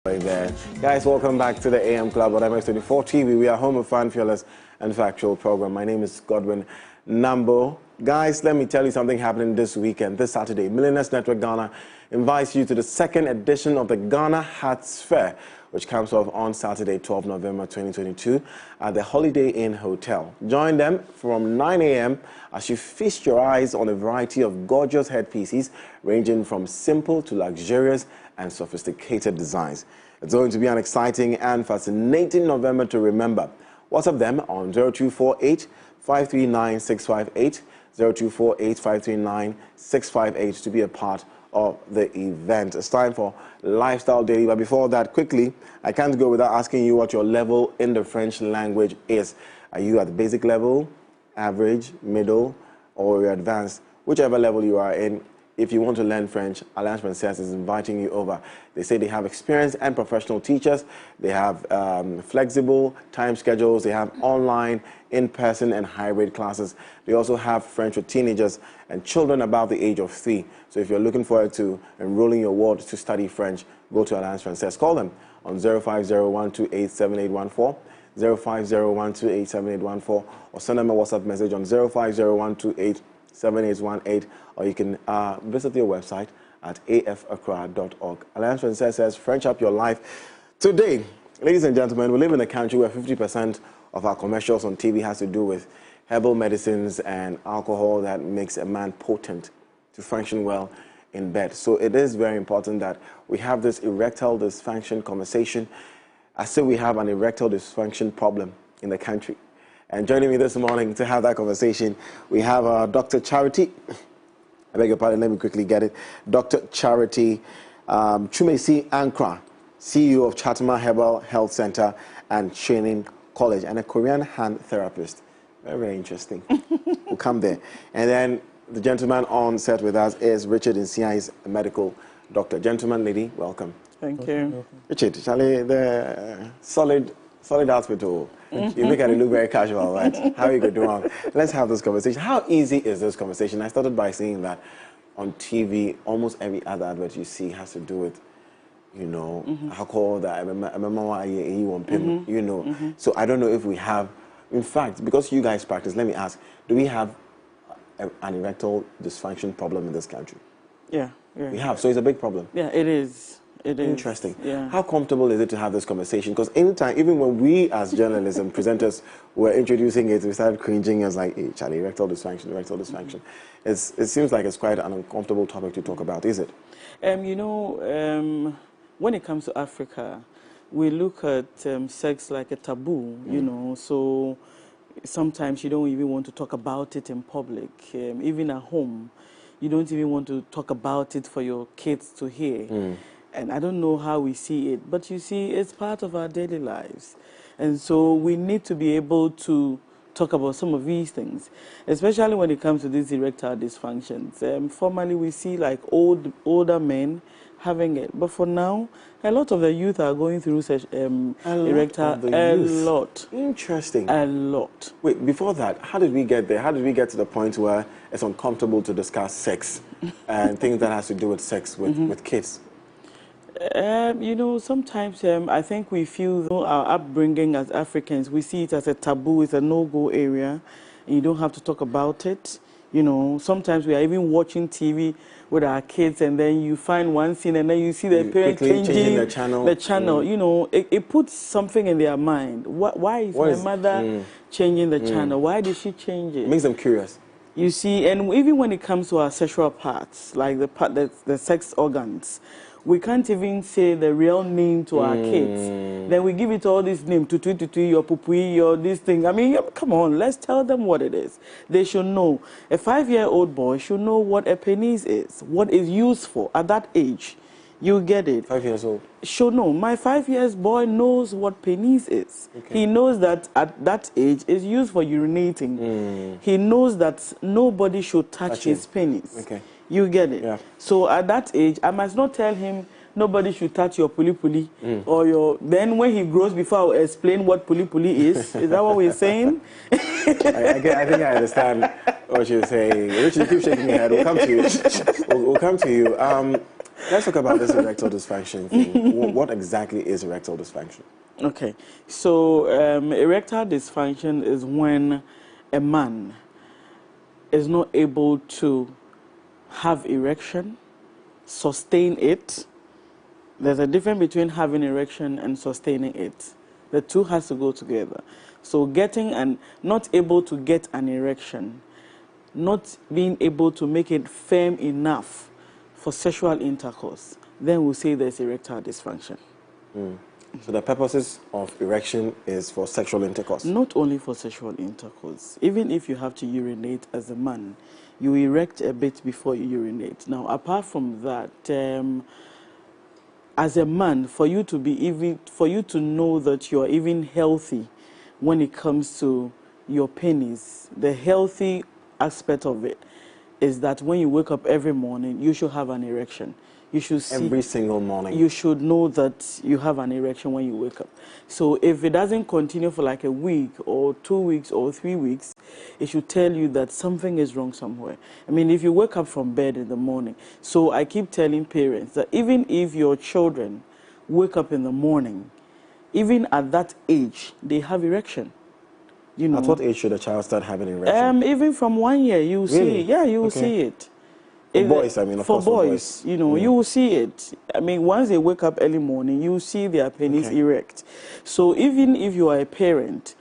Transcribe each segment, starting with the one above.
Right there. Guys, welcome back to the AM Club on MS24 TV. We are home of fun, fearless, and factual program. My name is Godwin Nambo. Guys, let me tell you something happening this weekend, this Saturday. Millionaires Network Ghana invites you to the second edition of the Ghana Hearts Fair, which comes off on Saturday, 12 November 2022 at the Holiday Inn Hotel. Join them from 9 a.m. as you feast your eyes on a variety of gorgeous headpieces ranging from simple to luxurious and sophisticated designs. It's going to be an exciting and fascinating November to remember. WhatsApp them on 0248 539 658, 0248 539 658 to be a part of the event. It's time for Lifestyle Daily, but before that, quickly, I can't go without asking you what your level in the French language is. Are you at the basic level, average, middle, or advanced? Whichever level you are in, if you want to learn French, Alliance Française is inviting you over. They say they have experienced and professional teachers. They have flexible time schedules. They have online, in-person, and hybrid classes. They also have French for teenagers and children above the age of 3. So if you're looking forward to enrolling your ward to study French, go to Alliance Française. Call them on 050-128-7814, 050-128-7814, or send them a WhatsApp message on 050-128-7818, or you can visit their website at afaccra.org. Alliance Française says, French up your life. Today, ladies and gentlemen, we live in a country where 50% of our commercials on TV has to do with herbal medicines and alcohol that makes a man potent to function well in bed. So it is very important that we have this erectile dysfunction conversation. I say we have an erectile dysfunction problem in the country. And joining me this morning to have that conversation, we have Dr. Charity. I beg your pardon, let me quickly get it. Dr. Charity Chumesi Ankra, CEO of Chatma Herbal Health Center and Training College, and a Korean hand therapist. Very, very interesting. We'll come there. And then the gentleman on set with us is Richard Nsia, he's a medical doctor. Gentleman, lady, welcome. Thank you. Richard, Charlie, the solid hospital. You make it look very casual, right? How are you going to do? Let's have this conversation. How easy is this conversation? I started by saying that on TV, almost every other advert you see has to do with, you know, alcohol, that you know. So I don't know if we have, in fact, because you guys practice, let me ask, do we have an erectile dysfunction problem in this country? Yeah. We have, so it's a big problem. Yeah, it is. It is. Interesting. Yeah. How comfortable is it to have this conversation? Because anytime, even when we as journalists and presenters were introducing it, we started cringing as like, hey, Charlie, erectile dysfunction. It seems like it's quite an uncomfortable topic to talk about, is it? You know, when it comes to Africa, we look at sex like a taboo, you know, so sometimes you don't even want to talk about it in public, even at home. You don't even want to talk about it for your kids to hear. And I don't know how we see it, but you see, it's part of our daily lives. And so we need to be able to talk about some of these things, especially when it comes to these erectile dysfunctions. Formerly, we see like older men having it, but for now, a lot of the youth are going through such erectile. A lot. Interesting. A lot. Wait, before that, how did we get there? How did we get to the point where it's uncomfortable to discuss sex and things that has to do with sex with kids? You know, sometimes I think we feel our upbringing as Africans, we see it as a taboo, it's a no-go area, and you don't have to talk about it. You know, sometimes we are even watching TV with our kids, and then you find one scene, and then you see the parents changing the channel. You know, it puts something in their mind. Why is my mother changing the channel? Why did she change it? It makes them curious. You see, and even when it comes to our sexual parts, like the sex organs, we can't even say the real name to our kids. Then we give it all this name, tutu, your pupui, your this thing. I mean, come on, let's tell them what it is. They should know. A 5-year-old boy should know what a penis is, what is used for at that age. You get it. 5 years old. Should know. My 5-year boy knows what penis is. Okay. He knows that at that age it's used for urinating. He knows that nobody should touch his penis. Okay. You get it? Yeah. So at that age, I must not tell him nobody should touch your puli or your... Then when he grows, before I'll explain what puli is that what we're saying? I think I understand what you're saying. Richard, keep shaking your head. We'll come to you. We'll come to you. Let's talk about this erectile dysfunction thing. What exactly is erectile dysfunction? Okay, so erectile dysfunction is when a man is not able to have erection, sustain it. There's a difference between having erection and sustaining it. The two has to go together. So not able to get an erection, not being able to make it firm enough for sexual intercourse, then we'll say there's erectile dysfunction. So the purposes of erection is for sexual intercourse? Not only for sexual intercourse. Even if you have to urinate as a man, you erect a bit before you urinate. Now, apart from that, as a man, for you to know that you are even healthy when it comes to your penis, the healthy aspect of it is that when you wake up every morning, you should have an erection. You should see, every single morning. You should know that you have an erection when you wake up. So if it doesn't continue for like a week or 2 weeks or 3 weeks, it should tell you that something is wrong somewhere. I mean, if you wake up from bed in the morning. So I keep telling parents that even if your children wake up in the morning, even at that age, they have erection. You know. At what age should a child start having erection? Even from 1 year, you will see it. Yeah, you will see it. For boys, I mean, of course, for boys, you know, you will see it. I mean, once they wake up early morning, you will see their penis erect. So even if you are a parent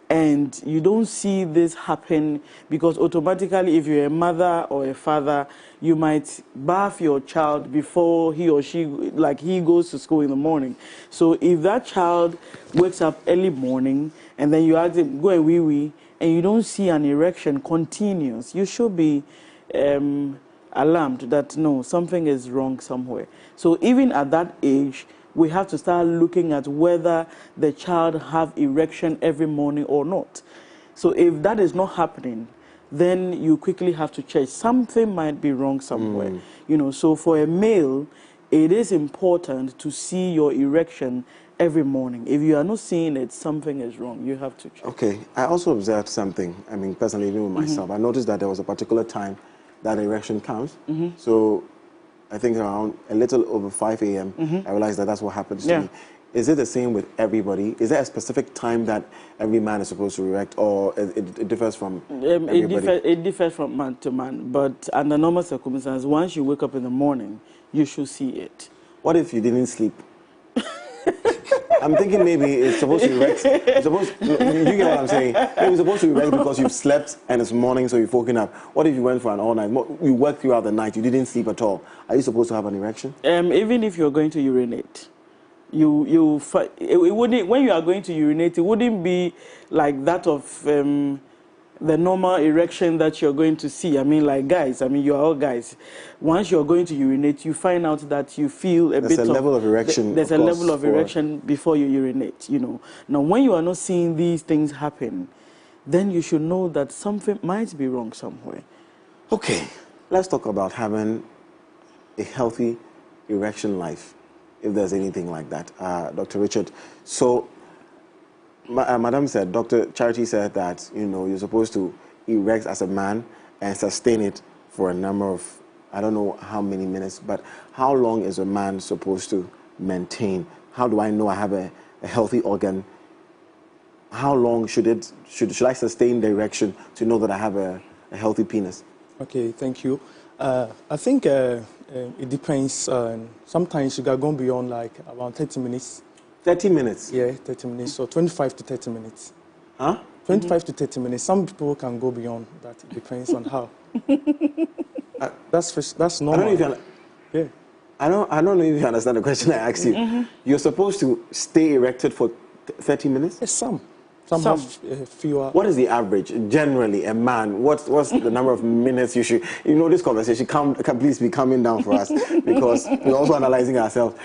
and you don't see this happen, because automatically if you're a mother or a father, you might bath your child before he or she, like he goes to school in the morning. So if that child wakes up early morning and then you ask him, go and wee-wee, and you don't see an erection continuous, you should be alarmed that no, something is wrong somewhere. So even at that age, we have to start looking at whether the child have erection every morning or not. So if that is not happening, then you quickly have to check. Something might be wrong somewhere. You know, so for a male, it is important to see your erection every morning. If you are not seeing it, something is wrong. You have to check. Okay. I also observed something. I mean, personally, even with myself, I noticed that there was a particular time that erection comes. So I think around a little over 5 a.m., I realized that that's what happens to me. Is it the same with everybody? Is there a specific time that every man is supposed to erect, or it differs from everybody? It differs from man to man, but under normal circumstances, once you wake up in the morning, you should see it. What if you didn't sleep? I'm thinking maybe it's supposed to erect. You get what I'm saying? Maybe it's supposed to erect because you've slept and it's morning, so you've woken up. What if you went for an all-night? You worked throughout the night, you didn't sleep at all. Are you supposed to have an erection? Even if you're going to urinate, it wouldn't. When you are going to urinate, it wouldn't be like that of the normal erection that you're going to see. I mean, like guys, I mean, you're all guys. Once you're going to urinate, you find out that you feel there's a level of erection. There's a level of erection before you urinate, you know. Now, when you are not seeing these things happen, then you should know that something might be wrong somewhere. Okay, let's talk about having a healthy erection life, if there's anything like that. Dr. Richard, so Madam said, Dr. Charity said that, you know, you're supposed to erect as a man and sustain it for a number of, I don't know how many minutes, but how long is a man supposed to maintain? How do I know I have a healthy organ? How long should I sustain the erection to know that I have a healthy penis? Okay, thank you. I think it depends. Sometimes you are going beyond like around 30 minutes. 30 minutes? Yeah, 30 minutes. So 25 to 30 minutes. Huh? 25 to 30 minutes. Some people can go beyond that. It depends on how. That's normal. I don't know if you understand the question I asked you. You're supposed to stay erected for 30 minutes? Yes, some have fewer. What is the average? Generally, a man, what's the number of minutes you should... You know, this conversation can please be coming down for us because we're also analyzing ourselves.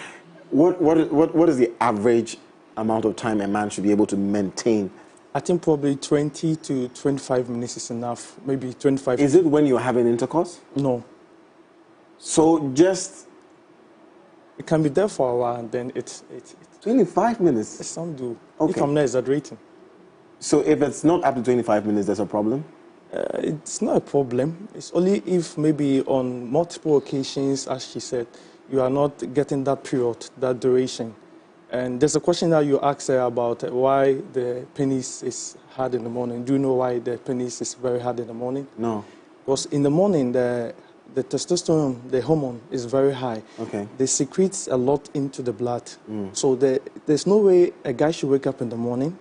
What is the average amount of time a man should be able to maintain? I think probably 20 to 25 minutes is enough. Maybe 25. Is it when you're having intercourse? No. So just... It can be there for a while and then it's 25 minutes? Yes, some do. Okay. If I'm not exaggerating. So if it's not up to 25 minutes, there's a problem? It's not a problem. It's only if maybe on multiple occasions, as she said, you are not getting that period, that duration. And there's a question that you asked about why the penis is hard in the morning. Do you know why the penis is very hard in the morning? No. Because in the morning, the testosterone, the hormone, is very high. Okay. They secrete a lot into the blood. So there's no way a guy should wake up in the morning,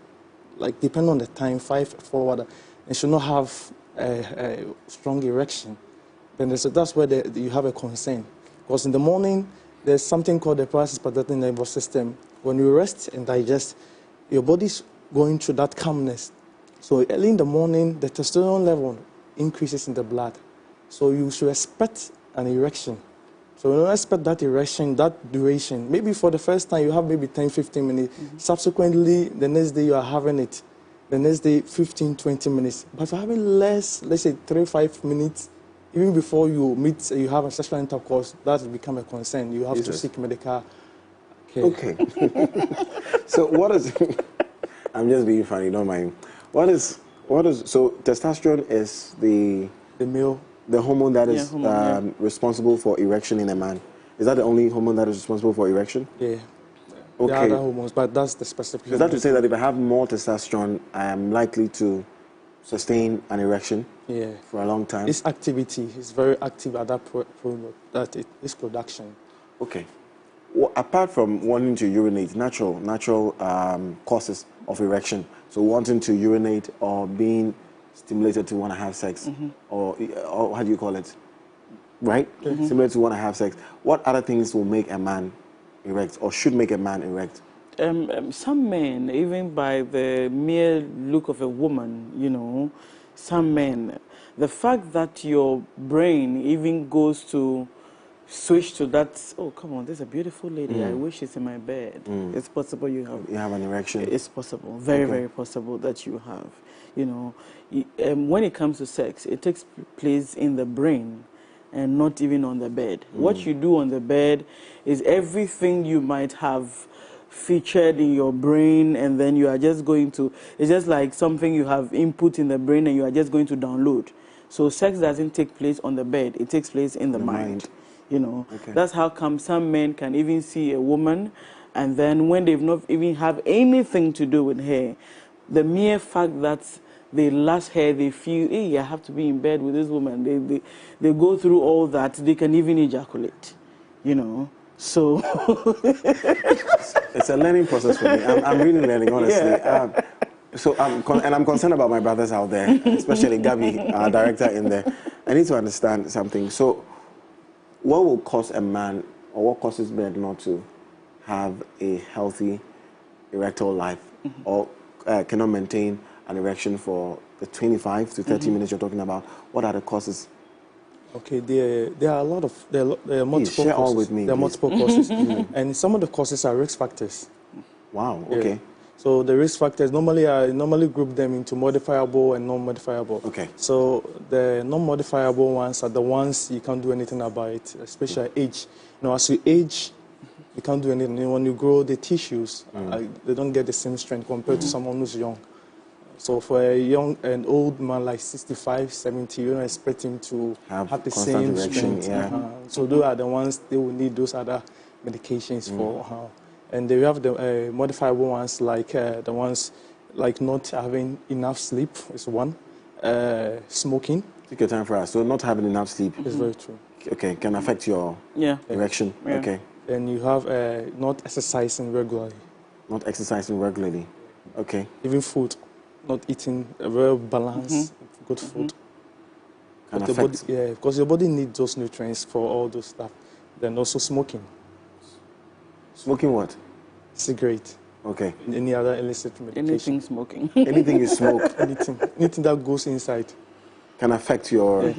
like depending on the time, 5 forward, and should not have a strong erection. Then that's where you have a concern. Because in the morning, there's something called the parasympathetic nervous system. When you rest and digest, your body's going through that calmness. So early in the morning, the testosterone level increases in the blood. So you should expect an erection. So you don't expect that erection, that duration. Maybe for the first time, you have maybe 10, 15 minutes. Subsequently, the next day, you are having it. The next day, 15, 20 minutes. But if you're having less, let's say 3, 5 minutes, even before you meet, you have a sexual intercourse, that will become a concern. You have to seek medical care. Okay. So what is... I'm just being funny, don't mind. What is... So testosterone is the male... The hormone that is responsible for erection in a man. Is that the only hormone that is responsible for erection? Yeah. Okay. There are other hormones, but that's the specific... Is that to say that if I have more testosterone, I am likely to sustain an erection for a long time? Its activity is very active at that its production. Okay. Well, apart from wanting to urinate, natural causes of erection, so wanting to urinate or being stimulated to want to have sex, or how do you call it? Right? Stimulated to want to have sex. What other things will make a man erect or should make a man erect? Some men, even by the mere look of a woman, you know, some men, the fact that your brain even goes to switch to that, oh, come on, there's a beautiful lady, I wish it's in my bed. It's possible you have an erection. It's possible, very possible that you have. You know, when it comes to sex, it takes place in the brain and not even on the bed. What you do on the bed is everything you might have featured in your brain, and then you are just going to, it's just like something you have input in the brain and you are just going to download. So sex doesn't take place on the bed, it takes place in the mind. You know, that's how come some men can even see a woman, and then when they've not even have anything to do with her, the mere fact that they lust her, they feel, hey, I have to be in bed with this woman. They go through all that. They can even ejaculate, you know. So it's a learning process for me. I'm really learning, honestly. So I'm concerned about my brothers out there, especially Gabby, our director in there. I need to understand something. So what will cause a man, or what causes men not to have a healthy erectile life, or cannot maintain an erection for the 25 to 30 minutes you're talking about? What are the causes? Okay, there are a lot of, there are multiple share causes. all with me, there are please. multiple causes. And some of the causes are risk factors. Wow, okay. Yeah. So the risk factors, I normally group them into modifiable and non-modifiable. Okay. So the non-modifiable ones are the ones you can't do anything about it, especially age. You know, as you age, you can't do anything. When you grow, the tissues, they don't get the same strength compared to someone who's young. So for a young and old man like 65, 70, you don't expect him to have the same strength. So those are the ones they will need those other medications for. And then you have the modifiable ones, like the ones like not having enough sleep is one. Smoking. Take your time for us. So not having enough sleep. Is very true. Okay, can affect your erection. Yeah. Okay. And you have not exercising regularly. Not exercising regularly. Okay. Even food. Not eating a very balanced, good food. Can affect. Because your body needs those nutrients for all those stuff. Then also smoking. Smoking what? Cigarette. Okay. Any other illicit medication. Anything smoking. Anything you smoke. Anything that goes inside. Can affect your...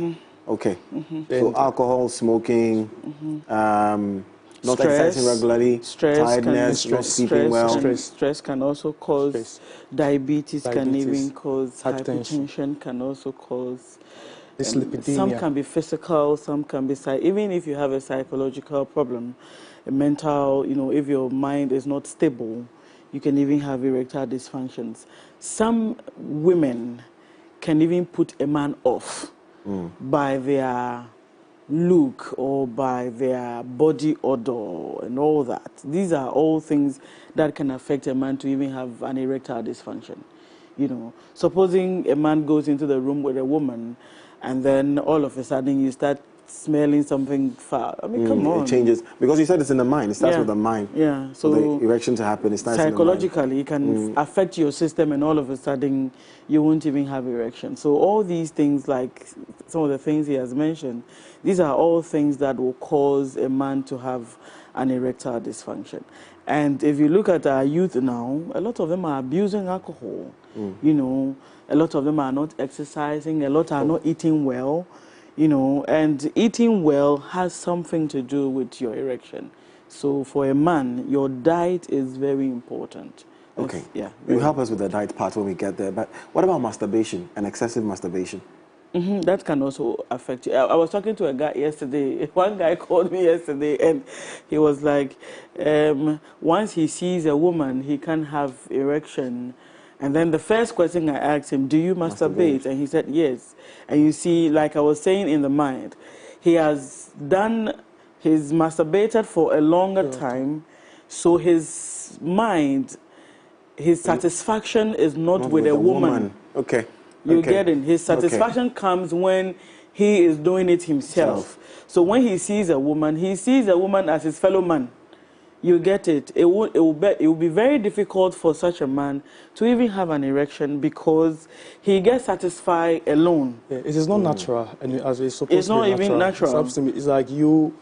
Okay. So alcohol, smoking, not exercising regularly, tiredness, not sleeping well. Stress can also cause diabetes, can even cause hypertension, can also cause... some can be physical, some can be... Even if you have a psychological problem, a mental, you know, if your mind is not stable, you can even have erectile dysfunctions. Some women can even put a man off by their look or by their body odor and all that. These are all things that can affect a man to even have an erectile dysfunction. You know, supposing a man goes into the room with a woman and then all of a sudden you start smelling something foul. I mean, come on. It changes. Because you said it's in the mind. It starts with the mind. Yeah. So the erection to happen, it starts psychologically, it can affect your system and all of a sudden you won't even have erection. So all these things, like some of the things he has mentioned, these are all things that will cause a man to have an erectile dysfunction. And if you look at our youth now, a lot of them are abusing alcohol. You know, a lot of them are not exercising, a lot are not eating well. You know, and eating well has something to do with your erection. So for a man, your diet is very important. Okay. Yeah. You help us with the diet part when we get there. But what about masturbation and excessive masturbation? That can also affect you. I was talking to a guy yesterday. One guy called me yesterday, and he was like, once he sees a woman, he can have erection. And then the first question I asked him, do you masturbate? And he said, yes. And you see, like I was saying in the mind, he's masturbated for a longer time, so his mind, his satisfaction is not with a woman. Okay. You get it? His satisfaction comes when he is doing it himself. So when he sees a woman as his fellow man. You get it? It will be very difficult for such a man to even have an erection because he gets satisfied alone. Yeah, it is not natural, and as it's supposed it's to be not even natural. It's like you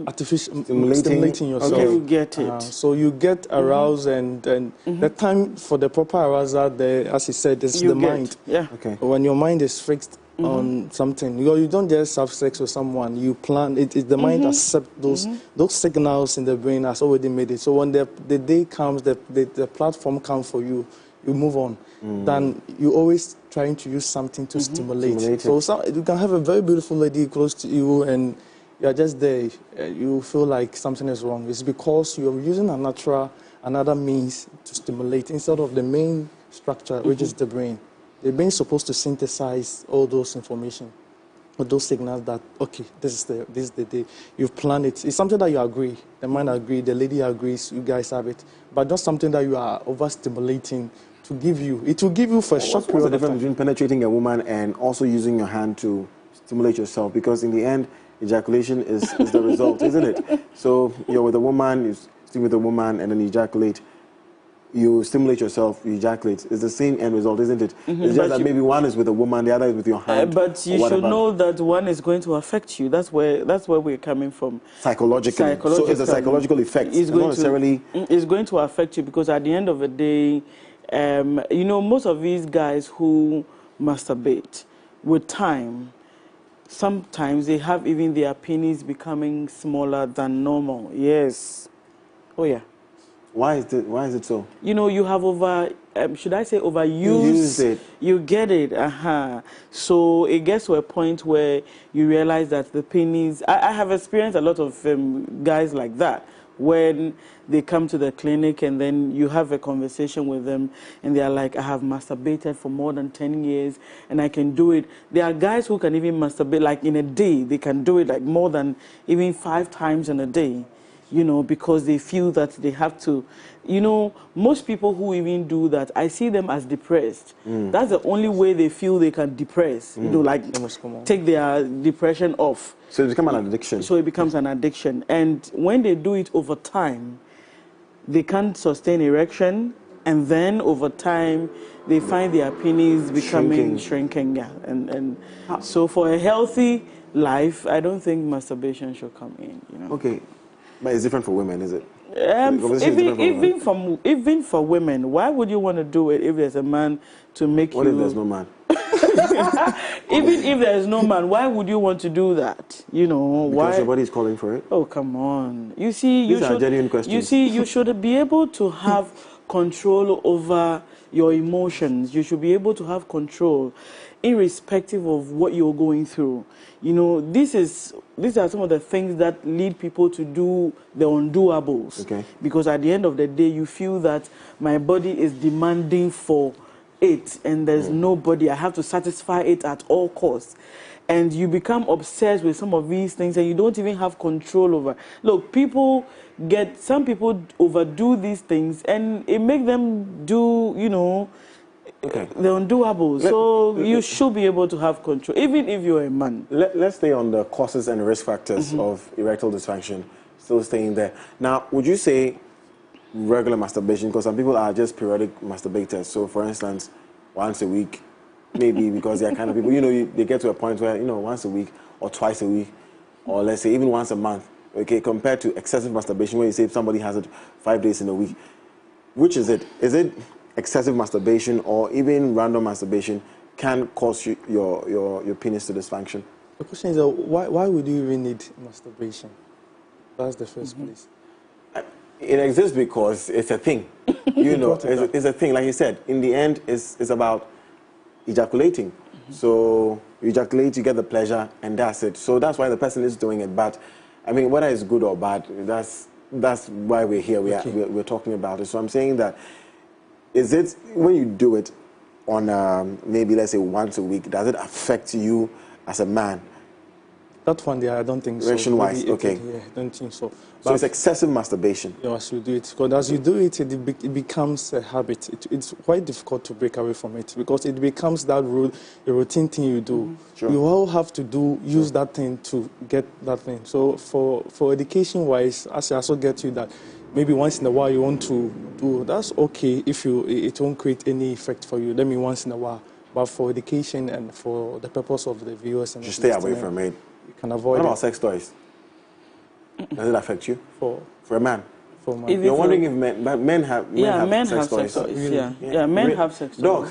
artificially stimulating yourself. Okay, you get it. So you get aroused, and the time for the proper arousal, as he said, is the mind. Yeah. Okay. When your mind is fixed on something, you don't just have sex with someone. You plan it. The mind accepts those signals in the brain has already made it. So when the day comes, the platform comes for you, you move on. Then you're always trying to use something to stimulate. So you can have a very beautiful lady close to you, and you're just there. You feel like something is wrong. It's because you're using another means to stimulate instead of the main structure, which is the brain. The brain is supposed to synthesize all those information, or those signals that, okay, this is the day. You've planned it. It's something that you agree. The man agrees, the lady agrees, you guys have it. But not something that you are overstimulating to give you. It will give you for a short period of time. What's the difference between penetrating a woman and also using your hand to stimulate yourself? Because in the end, ejaculation is the result, isn't it? So you're with a woman, you stimulate with a woman, and then you ejaculate. You stimulate yourself, you ejaculate. It's the same end result, isn't it? It's just that maybe one is with a woman, the other is with your hand. But you should know that one is going to affect you. That's where we're coming from. Psychologically. So it's a psychological effect. It's going to affect you because at the end of the day, you know, most of these guys who masturbate, with time, sometimes they have even their penis becoming smaller than normal. Yes. Oh, yeah. Why is it so? You know, you have overused it. You get it. So it gets to a point where you realize that the penis... I have experienced a lot of guys like that when they come to the clinic and then you have a conversation with them and they are like, I have masturbated for more than 10 years and I can do it. There are guys who can even masturbate like in a day. They can do it like more than even 5 times in a day. You know, because they feel that they have to, you know, most people who even do that, I see them as depressed. That's the only way they feel they can depress, you know, like take their depression off. So it becomes an addiction. So it becomes an addiction. And when they do it over time, they can't sustain erection. And then over time, they find their penis becoming shrinking. Yeah. And so for a healthy life, I don't think masturbation should come in, you know. Okay. But it's different for women, is it? Even for women, why would you want to do it if there's a man to make What if there's no man? Even if there's no man, why would you want to do that? You know, because your body's calling for it. Oh, come on. You see, These are genuine questions. You see, you should be able to have control over your emotions. You should be able to have control irrespective of what you're going through. You know, these are some of the things that lead people to do the undoables. Okay. Because at the end of the day, you feel that my body is demanding for it and there's nobody. I have to satisfy it at all costs. And you become obsessed with some of these things and you don't even have control over. Look, some people overdo these things and it makes them do, you know, the undoable. So you should be able to have control, even if you're a man. Let's stay on the causes and risk factors of erectile dysfunction. Still staying there. Now, would you say regular masturbation? Because some people are just periodic masturbators. So, for instance, once a week, maybe because they are kind of people, you know, they get to a point where, you know, once a week or twice a week, or let's say even once a month, okay, compared to excessive masturbation where you say somebody has it 5 days in a week. Which is it? Is it excessive masturbation or even random masturbation can cause your penis to dysfunction? The question is, why would you even need masturbation? That's the first place. It exists because it's a thing. You know, it's a thing. Like you said, in the end, it's about ejaculating. So you ejaculate, you get the pleasure, and that's it. So that's why the person is doing it. But I mean, whether it's good or bad, that's why we're here. We're talking about it. So I'm saying that, is it when you do it on maybe let's say once a week, does it affect you as a man? That one there, I don't think so. Erection-wise, okay. Yeah, I don't think so. So it's excessive masturbation. Yes, you do it. Because as you do it, it becomes a habit. It's quite difficult to break away from it because it becomes that a routine thing you do. Sure. You all have to use that thing to get that thing. So for education-wise, as I also get you that maybe once in a while you want to do, that's okay if it won't create any effect for you. Let me once in a while. But for education and for the purpose of the viewers and just stay away from it. You can avoid What about sex toys? Does it affect you? For a man? For man. You're wondering if men have sex toys? Really? Yeah, men have sex toys. Dog.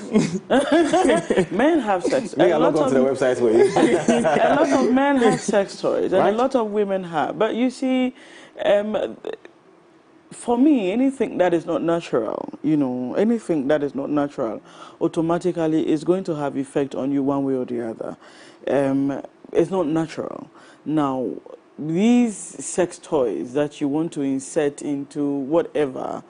Men have sex toys. I log on to the website where you. A lot of men have sex toys, and right? a lot of women have. But you see, for me, anything that is not natural, you know, anything that is not natural, automatically is going to have effect on you one way or the other. It's not natural. Now, these sex toys that you want to insert into whatever,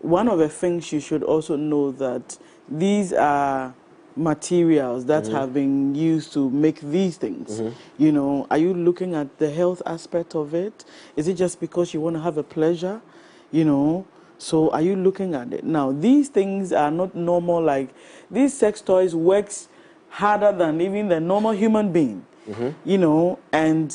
one of the things you should also know that these are materials that have been used to make these things. You know, are you looking at the health aspect of it? Is it just because you want to have a pleasure? You know, so are you looking at it? Now, these things are not normal. Like, these sex toys works harder than even the normal human being. You know, and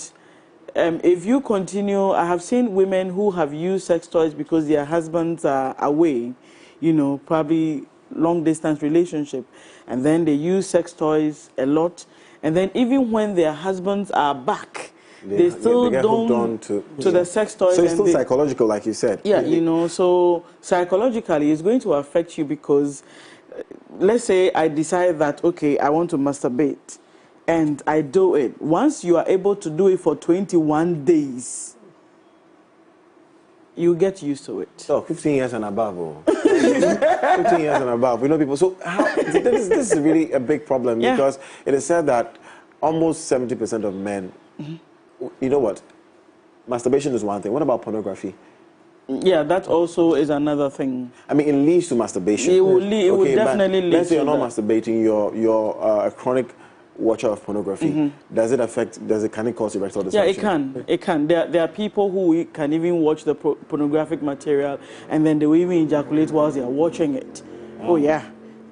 if you continue, I have seen women who have used sex toys because their husbands are away, you know, probably long distance relationship, and then they use sex toys a lot, and then even when their husbands are back, they still get don't hooked on to the sex toys. So it's still psychological, like you said. Yeah, you know, so psychologically it's going to affect you because let's say I decide that, okay, I want to masturbate and I do it. Once you are able to do it for 21 days, you get used to it. So 15 years and above. 15 years and above. We know people. So this is really a big problem because it is said that almost 70% of men, you know what, masturbation is one thing. What about pornography? Yeah, that also is another thing. I mean, it leads to masturbation. It will definitely lead to let's say you're not masturbating, you're a chronic watcher of pornography. Can it cause erectile dysfunction? Yeah, it can. There are people who can even watch the pornographic material and then they will even ejaculate whilst they are watching it. Oh yeah.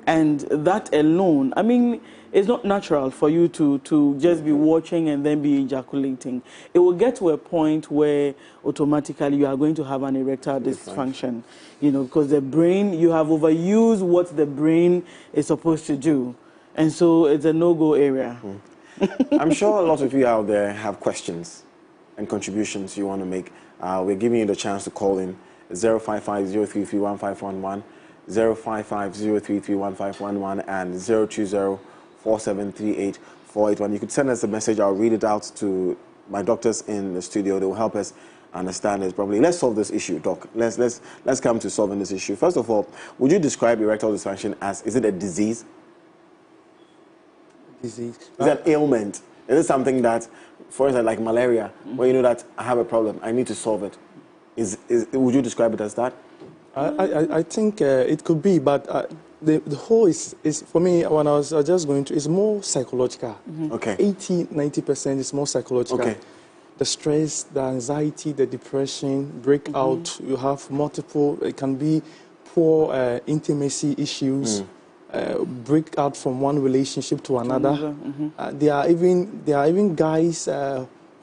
And that alone, I mean, it's not natural for you to just be watching and then be ejaculating. It will get to a point where automatically you are going to have an erectile dysfunction, you know, because the brain, you have overused what the brain is supposed to do. And so it's a no-go area. I'm sure a lot of you out there have questions and contributions you want to make. We're giving you the chance to call in 055-033-1511, 055-033-1511, and 020-4738-481. You could send us a message. I'll read it out to my doctors in the studio. They will help us understand it properly. Let's solve this issue, Doc. Let's come to solving this issue. First of all, would you describe erectile dysfunction as, is it a disease? Disease. Is that ailment? Is it something that, for instance, like malaria, where you know that I have a problem, I need to solve it? Would you describe it as that? I think it could be, but the whole is for me, when I was just going to, it's more psychological. Okay. 80-90% is more psychological. Okay. The stress, the anxiety, the depression, breakout, you have multiple, it can be poor intimacy issues, break out from one relationship to another. There are even guys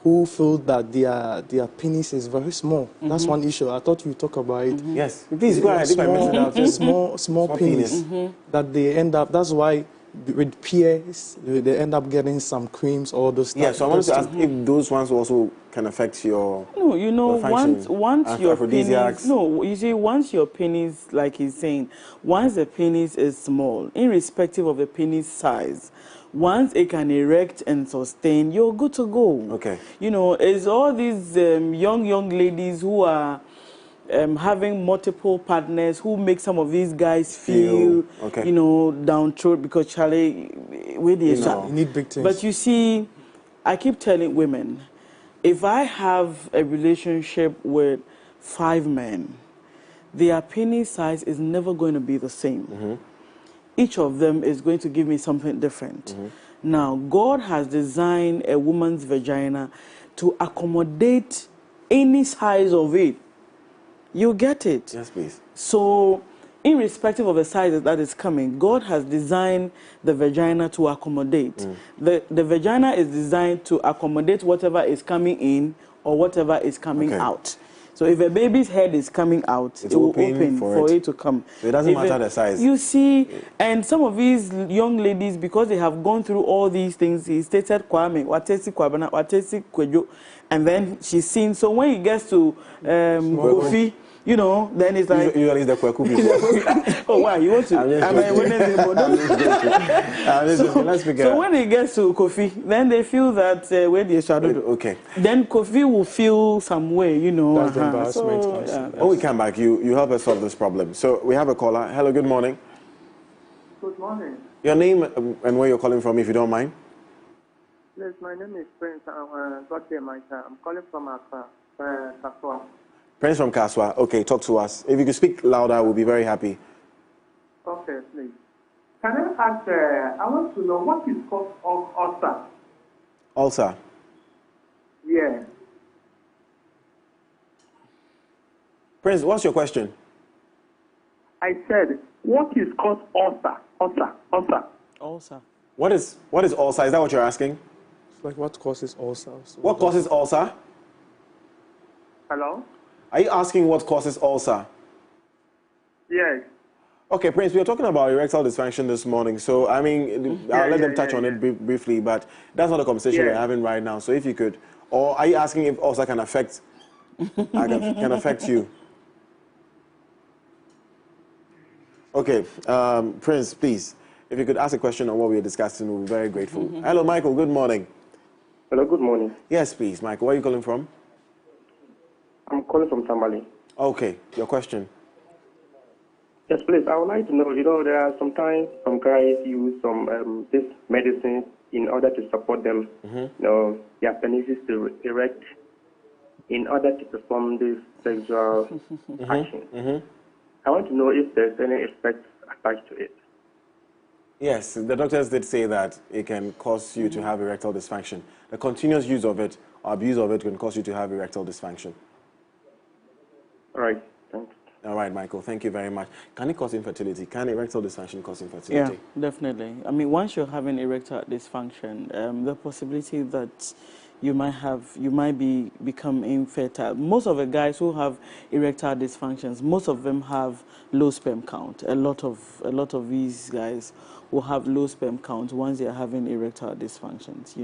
who feel that their penis is very small. That's one issue. I thought you talk about it. Yes, please go ahead. If I mentioned that too. Small penis. That they end up. That's why with peers they end up getting some creams or those. Yeah, so I wanted to ask if those ones also can affect your. No, you know, once your penis. No, you see, once your penis, like he's saying, once the penis is small, irrespective of the penis size, once it can erect and sustain, you're good to go. Okay. You know, it's all these young ladies who are having multiple partners who make some of these guys feel, you know, downtrodden because Charlie, where they you need big things. But you see, I keep telling women, if I have a relationship with 5 men, their penis size is never going to be the same. Each of them is going to give me something different. Now, God has designed a woman's vagina to accommodate any size of it. You get it? Yes, please. So, irrespective of the size that is coming, God has designed the vagina to accommodate. The vagina is designed to accommodate whatever is coming in or whatever is coming out. So if a baby's head is coming out, it will open for it to come. So it doesn't matter the size. You see, and some of these young ladies, because they have gone through all these things, he stated Kwame, Watesi Kwabana, Watesi Kwejo, and then she's seen. So when he gets to Kofi, you know, then it's like... Usually it's the Kweku people. Oh, wow, you want to... So when he gets to Kofi, then they feel that where they shadow... Okay. Then Kofi will feel some way, you know. That's the embarrassment. When we come back, you help us solve this problem. So we have a caller. Hello, good morning. Good morning. Your name and where you're calling from, if you don't mind. Yes, my name is Prince. I'm calling from Accra, Kaswa. Prince from Kaswa. Okay, talk to us. If you could speak louder, we'll be very happy. Okay, please. Can I ask, I want to know what is called ulcer? Ulcer. Yeah. Prince, what's your question? I said, what is called ulcer? Ulcer. What is ulcer? Is that what you're asking? It's like what causes ulcer? What causes ulcer? Hello? Are you asking what causes ulcer? Yes. Okay, Prince, we were talking about erectile dysfunction this morning. So, I mean, I'll let them touch on it briefly, but that's not a conversation we're having right now. So if you could, or are you asking if ulcer can affect, can affect you? Okay, Prince, please, if you could ask a question on what we were discussing, we'll be very grateful. Hello, Michael, good morning. Hello, good morning. Yes, please, Michael, where are you calling from? I'm calling from Tamale. Okay, your question. Yes, please. I would like to know, there are sometimes some guys use some this medicine in order to support them, their penises to erect in order to perform this sexual action. I want to know if there's any effect attached to it. Yes, the doctors did say that it can cause you to have erectile dysfunction. The continuous use of it or abuse of it can cause you to have erectile dysfunction. All right, thanks. All right, Michael, thank you very much. Can it cause infertility? Can erectile dysfunction cause infertility? Yeah, definitely. I mean, once you're having erectile dysfunction, the possibility that you might become infertile. Most of the guys who have erectile dysfunctions, most of them have low sperm count. A lot of these guys will have low sperm count once they're having erectile dysfunctions,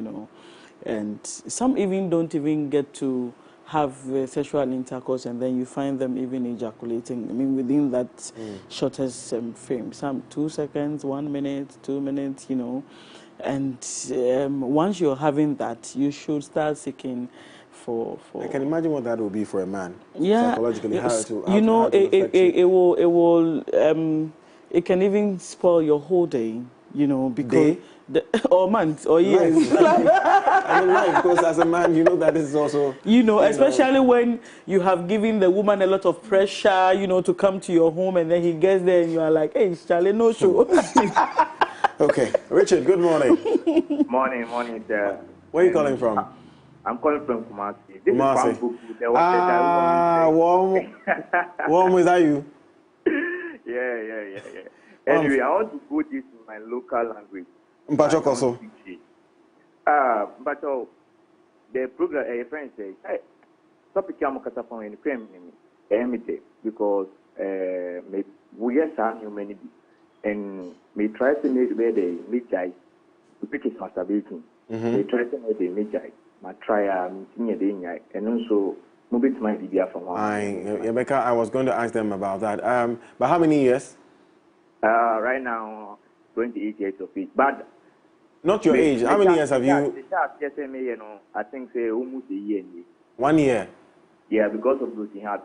and some even don't even get to have sexual intercourse, and then you find them even ejaculating. I mean, within that shortest frame, some 2 seconds, 1 minute, 2 minutes, And once you're having that, you should start seeking for. I can imagine what that will be for a man. Yeah, psychologically, it can even spoil your whole day. you know, because or months or years. I mean, life, because as a man, you know that this is also... You know, especially when you have given the woman a lot of pressure, you know, to come to your home, and then he gets there and you are like, hey, Charlie, no show. Okay. Richard, good morning. Morning, sir. Where are you calling from? I'm calling from Kumasi. This Kumasi. is Bambuku. Warm, is that you? Yeah. Anyway, I want to put this in my local language. Mpacho Koso. But the program, a friend says, hey, topic I'm going to phone in the because we have some humanity and we try to make the midnight to pick his masturbation. They try to make the midnight. My trial, and also move it to my idea from one. Rebecca, I was going to ask them about that. But how many years? Right now, 28 years of age. But not your age. How many years have you? I think say almost a year. 1 year. Yeah, because of those he had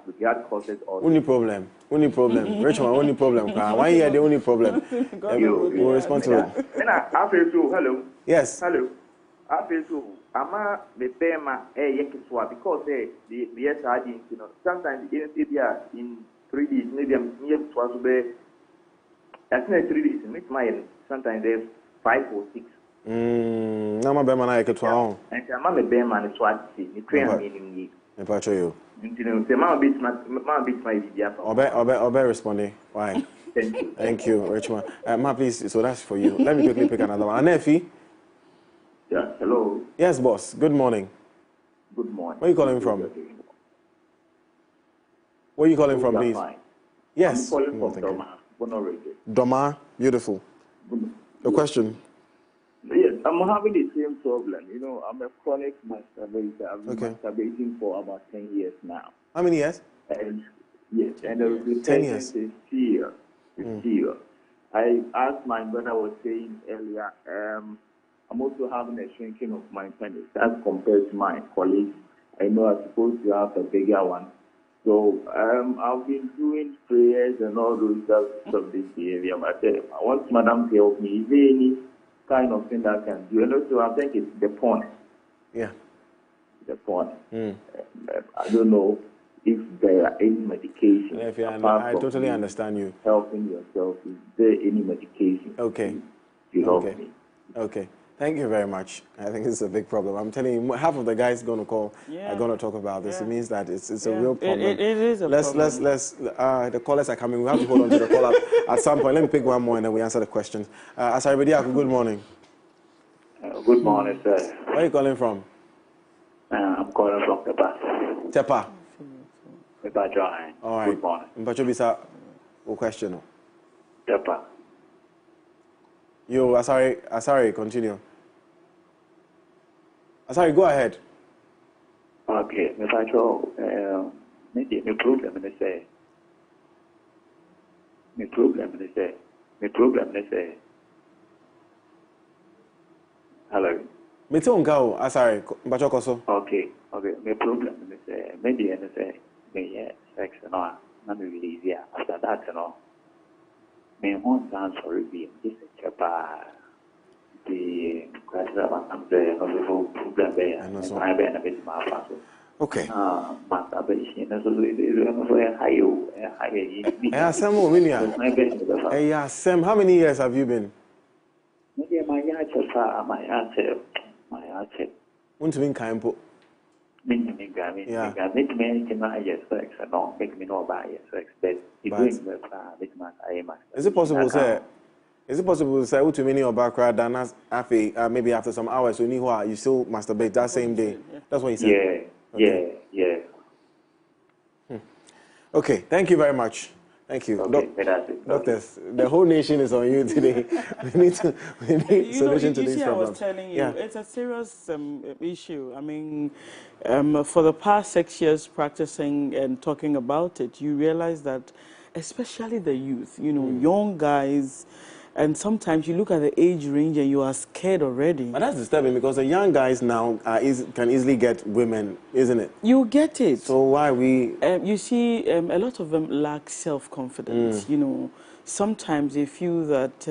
causes also. Only problem. Richmond, only problem. 1 year, the only problem. You respond to it. I feel so. Hello. Yes. Hello. I feel so. Ama the payment because the yes I didn't, you know, sometimes in 3 days maybe I'm near to be as 3 days make my sometimes there's 5 or 6. Nama be mana yake twa and ama me be man so ati ni train meaning yi me pa cho you the man bit my video obe responding why thank you Richmond ma please, so that's for you. Let me quickly pick another one. Anefi. Yeah, hello. Yes, boss. Good morning. Good morning. Where are you calling from? Where are you calling from, please? Yes. I'm calling from Doma. Doma, beautiful. Your question? Yes, I'm having the same problem. You know, I'm a chronic masturbator. I've been masturbating for about 10 years now. How many years? And yes, and the 10 years. Is fear. I, as my brother was saying earlier, I'm also having a shrinking of my penis as compared to my colleagues. I know I'm supposed to have a bigger one. So I've been doing prayers and all those stuff of this behavior. But I want Madam to help me. Is there any kind of thing that I can do? And also, I think it's the point. Yeah. The point. I don't know if there are any medication. I totally understand you. Helping yourself. Is there any medication? Okay. To help me? Okay. Thank you very much. I think it's a big problem. I'm telling you, half of the guys going to call are going to talk about this. It means that it's a real problem. It is a problem. The callers are coming. We have to hold on to the call at some point. Let me pick one more and then we answer the questions. Asaribediaku, good morning. Good morning, sir. Where are you calling from? I'm calling from Tepa. Tepa. Tepa Drawing. All right. Good morning. Mpachobisa, a question. Tepa. You, Asari, continue. Asari, go ahead. Okay, Mr. Maybe my problem is hello. Mete unkao, Asari, Mpacho Koso. Okay. My problem is maybe I say me sex and all, not really easier. After that, you know. My own sounds for being this the question I'm saying, no problem there. I've been a bit more fast. Okay. Masturbation is high. Sam, how many years have you been? Maybe my answer. Want to be kind of Make me sex and not make me know about sex. But is it possible to say too many of background than after maybe after some hours you still masturbate that same day? That's what you said. Yeah. Okay, thank you very much. Thank you. Okay, doctors, the whole nation is on you today. we need solution to these problems. I was telling you, it's a serious issue. I mean, for the past 6 years practicing and talking about it, you realize that especially the youth, young guys, And sometimes you look at the age range and you are scared already. But that's disturbing because the young guys now can easily get women, isn't it? You get it. So why we... You see, a lot of them lack self-confidence. You know, sometimes they feel that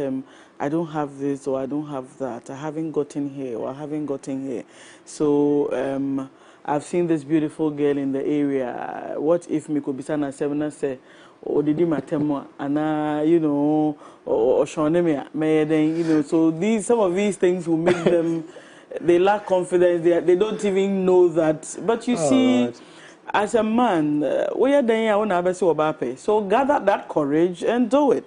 I don't have this or I don't have that. I haven't gotten here or I haven't gotten here. So I've seen this beautiful girl in the area. What if me could be sana seven say, or did you matemo and you know, or Shawnee me, you know. So some of these things will make them. They lack confidence. They don't even know that. But you see. Right. As a man, we are doing our own so gather that courage and do it.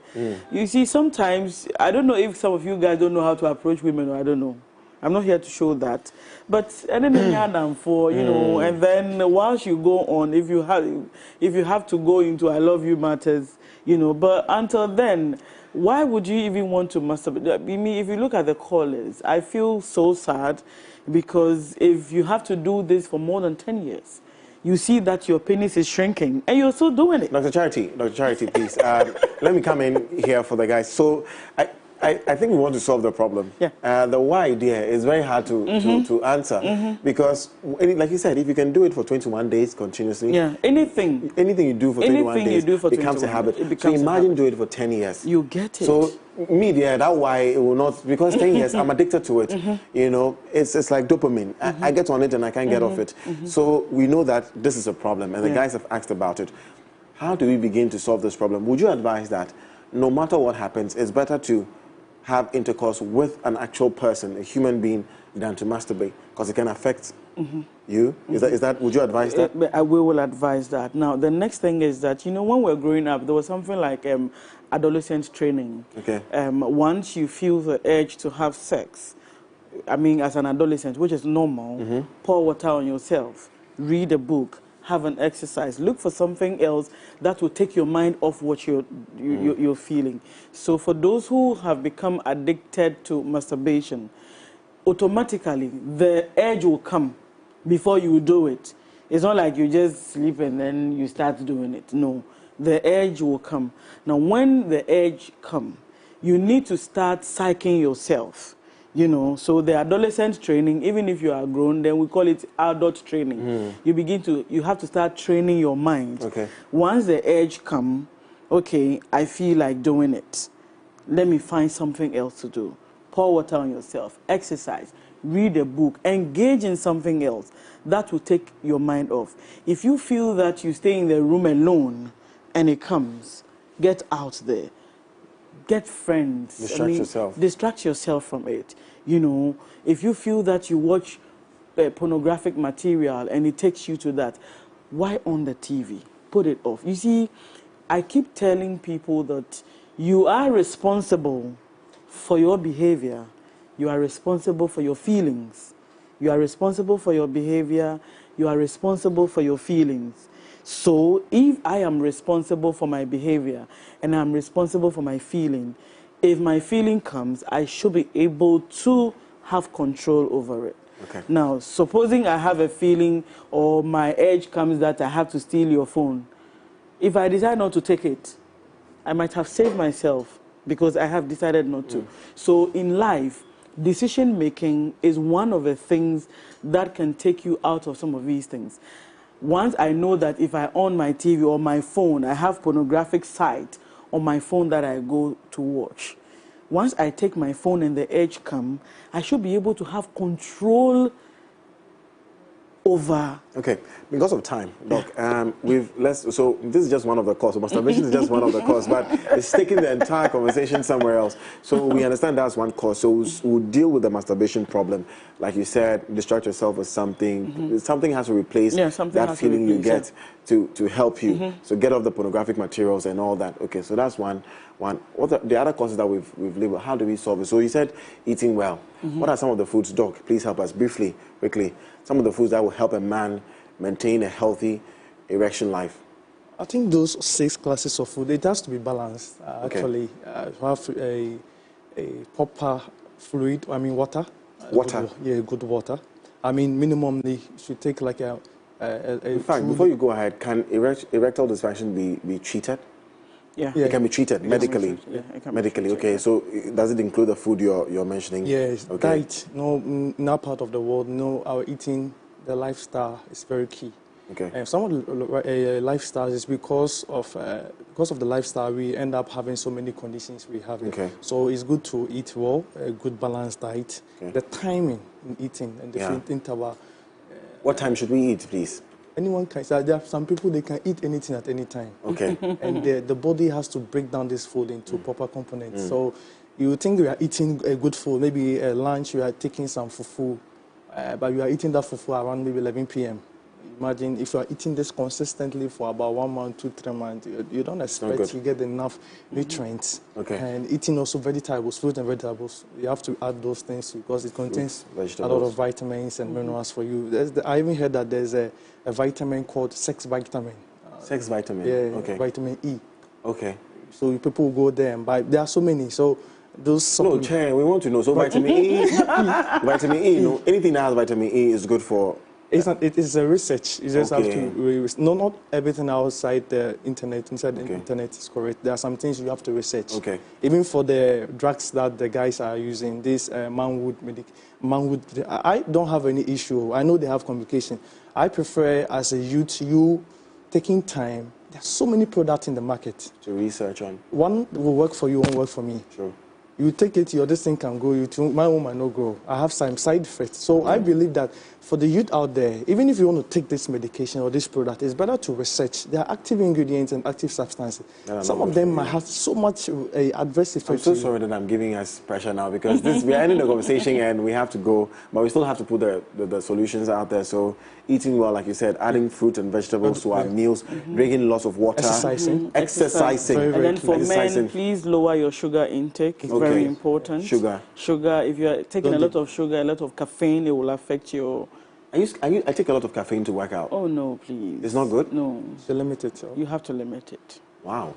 You see, sometimes, I don't know if some of you guys don't know how to approach women, or I don't know. I'm not here to show that. But anything for, you know, and then once you go on, if you have to go into I love you matters, you know, but until then, why would you even want to masturbate? I mean, if you look at the callers, I feel so sad because if you have to do this for more than 10 years, you see that your penis is shrinking, and you're still doing it. Dr. Charity, please. Let me come in here for the guys. So I think we want to solve the problem. Yeah. The why idea is very hard to answer because, like you said, if you can do it for 21 days continuously, anything you do for 21 days becomes a habit. So imagine do it for 10 years. You get it. So me, that's why it will not, because 10 years I'm addicted to it. You know, it's like dopamine. I get on it and I can't get off it. So we know that this is a problem, and the guys have asked about it. How do we begin to solve this problem? Would you advise that no matter what happens, it's better to have intercourse with an actual person, a human being, than to masturbate, because it can affect you? Is that? Would you advise that? We will advise that. Now, the next thing is that, you know, when we're growing up, there was something like adolescent training. Okay. Once you feel the urge to have sex, I mean, as an adolescent, which is normal, pour water on yourself, read a book, have an exercise, look for something else that will take your mind off what you're feeling. So for those who have become addicted to masturbation, automatically the urge will come before you do it. It's not like you just sleep and then you start doing it. No, the urge will come. Now, when the urge comes, you need to start psyching yourself. You know, so the adolescent training, even if you are grown, then we call it adult training. You have to start training your mind. Okay. Once the urge comes, okay, I feel like doing it. Let me find something else to do. Pour water on yourself, exercise, read a book, engage in something else. That will take your mind off. If you feel that you stay in the room alone and it comes, get out there. Get friends. Distract yourself from it. You know, if you feel that you watch pornographic material and it takes you to that, why on the TV? Put it off. You see, I keep telling people that you are responsible for your behavior. You are responsible for your feelings. You are responsible for your behavior. You are responsible for your feelings. So if I am responsible for my behavior and I'm responsible for my feeling, if my feeling comes, I should be able to have control over it. Okay. Now, supposing I have a feeling or my urge comes that I have to steal your phone, if I decide not to take it, I might have saved myself because I have decided not to. So in life, decision making is one of the things that can take you out of some of these things. Once I know that if I on my TV or my phone, I have pornographic site on my phone that I go to watch. Once I take my phone and the urge come, I should be able to have control over. Okay, because of time, Doc, so this is just one of the causes. Masturbation is just one of the causes, but it's taking the entire conversation somewhere else. So we understand that's one cause. So we'll deal with the masturbation problem. Like you said, distract yourself with something. Something has to replace that feeling you get to help you. So get off the pornographic materials and all that. Okay, so that's one. What are the other causes that we've labeled? How do we solve it? So you said eating well. What are some of the foods, Doc? Please help us briefly, quickly. Some of the foods that will help a man maintain a healthy erection life. I think those 6 classes of food, it has to be balanced. Actually, have a proper fluid, water. Water? Good water. Minimally, should take like a in fact, before you go ahead, can erectile dysfunction be treated? Yeah. It can be treated medically. Yeah, it can be Medically, treated, okay. yeah. So does it include the food you're mentioning? Yes, Okay. diet. No, in our part of the world, our eating, the lifestyle is very key. Okay. And some of the lifestyles is because of the lifestyle we end up having so many conditions we have. Okay. So it's good to eat well, a good balanced diet. Okay. The timing in eating and the interval. What time should we eat, please? Anyone can. So there are some people they can eat anything at any time. Okay. And the body has to break down this food into proper components. So you think you are eating a good food, maybe a lunch you are taking some fufu, but you are eating that fufu around maybe 11 p.m. Imagine if you are eating this consistently for about 1 month, 2, 3 months, you don't expect you get enough nutrients. Okay. And eating also vegetables, fruit and vegetables, you have to add those things because it contains a lot of vitamins and minerals for you. I even heard that there's a vitamin called sex vitamin. Sex vitamin? Yeah, Okay. vitamin E. Okay. So people will go there and buy. There are so many. So those supplements. No, Chair, we want to know. So vitamin E, vitamin E, anything that has vitamin E is good for... It is a research. You just have Okay. to not everything outside the internet, inside the Okay. internet is correct. There are some things you have to research. Okay. Even for the drugs that the guys are using, this manwood, I don't have any issue. I know they have complication. I prefer as a youth, you taking time. There's so many products in the market. To research on. One will work for you, one will work for me. Sure. You take it, this thing can go, my own might not go. I have some side effects. So I believe that for the youth out there, even if you want to take this medication or this product, it's better to research. There are active ingredients and active substances. Some of them might have so much adverse effects. I'm so sorry that I'm giving us pressure now because we are ending the conversation and we have to go, but we still have to put the solutions out there. So eating well, like you said, adding fruit and vegetables to our meals, drinking lots of water, Exercising. exercising. Very, And then for exercising. men, please lower your sugar intake. It's very important. Sugar. Sugar, if you are taking a lot of sugar, a lot of caffeine, it will affect your... I take a lot of caffeine to work out. Oh, no, please. It's not good? No. So limit it. You have to limit it. Wow.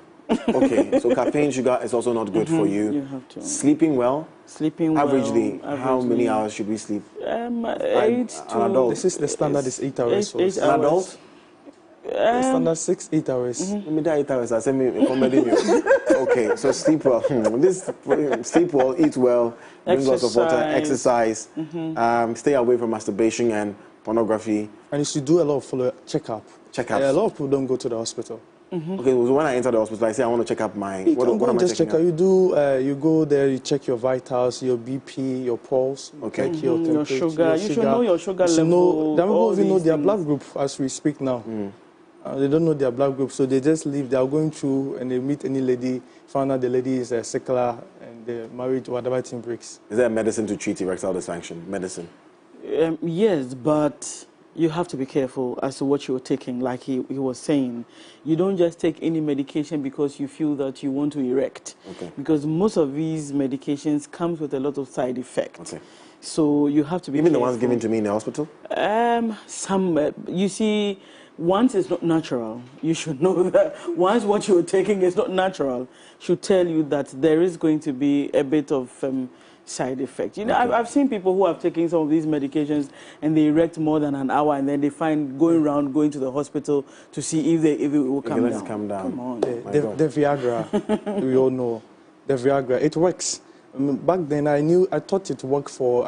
Okay, so caffeine, sugar is also not good for you. You have to. Sleeping well? Sleeping well. Averagely, how many hours should we sleep? 8 An to... adult. This is the standard is 8 hours. 8 An adult? The standard 6-8 hours. Let me die 8 hours. I send me a comedy meal. Okay, so sleep well. Sleep well, eat well, drink lots of water, exercise, stay away from masturbation and pornography. And you should do a lot of checkups. Checkups. A lot of people don't go to the hospital. Okay, so when I enter the hospital, I say I want to check up my... You can go am and I just check checking out. You go there, you check your vitals, your BP, your pulse, Okay. check your your temperature, sugar. You should know your sugar You should level. Some all people even know these their things. blood group as we speak now. They don't know their blood group, so they just leave. They are going through and they meet any lady, found out the lady is a sickler, and they're married, whatever thing breaks. Is there a medicine to treat erectile dysfunction? Medicine? Yes, but you have to be careful as to what you're taking. Like he was saying, you don't just take any medication because you feel that you want to erect. Okay. Because most of these medications comes with a lot of side effects. Okay. So you have to be Even careful. the ones given to me in the hospital? You see, once it's not natural, you should know that once what you're taking is not natural, should tell you that there is going to be a bit of side effect. You know, Okay. I've seen people who have taken some of these medications and they erect more than an hour and then they find going to the hospital to see if it will come Let down. it come down. Come on. The Viagra, we all know, the Viagra, it works. Back then, I thought it worked for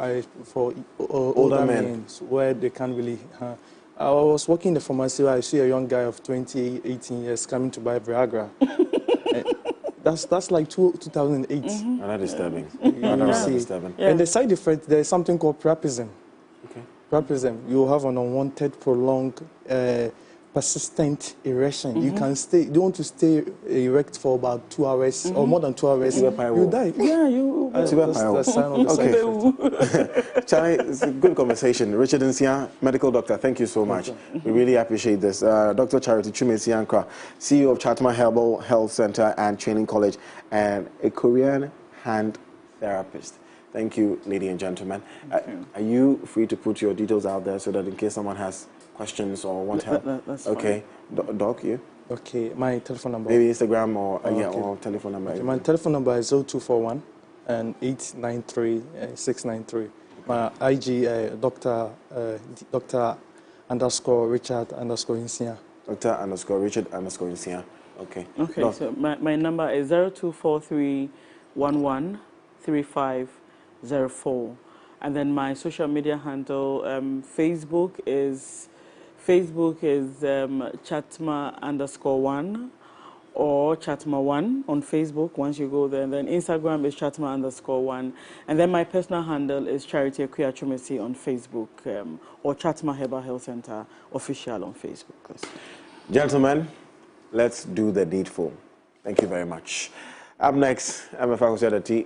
older men where they can't really. I was working in the pharmacy where I see a young guy of 20, 18 years coming to buy Viagra. That's like 2008. Rather disturbing. You Rather see. disturbing. Yeah. And the side effect, there's something called priapism. Okay. Priapism, you have an unwanted, prolonged, persistent erection. You can stay. You don't want to stay erect for about 2 hours or more than 2 hours. You die. Yeah, you. That's the sign of the side effect. Charlie, it's a good conversation. Richard Nsia, medical doctor, thank you so much. We really appreciate this. Dr. Charity Chumesiankra, CEO of Chatma Herbal Health Center and Training College, and a Korean hand therapist. Thank you, ladies and gentlemen. Are you free to put your details out there so that in case someone has questions or want help? That's okay. Doc, you? Okay, my telephone number. Maybe Instagram or, okay. or telephone number. Okay, my telephone number is 0241 and 893 693. My IG, Dr. Richard _Nsia. Dr. Richard Nsia. Okay. Okay, No. so my number is 0243113504. And then my social media handle, Facebook is Chatma_1 or Chatma1 on Facebook once you go there. And then Instagram is Chatma_1. And then my personal handle is Charity Akuachumesi on Facebook or Chatma Herbal Health Center official on Facebook. Gentlemen, let's do the needful. Thank you very much. Up next, I'm a faculty at the T.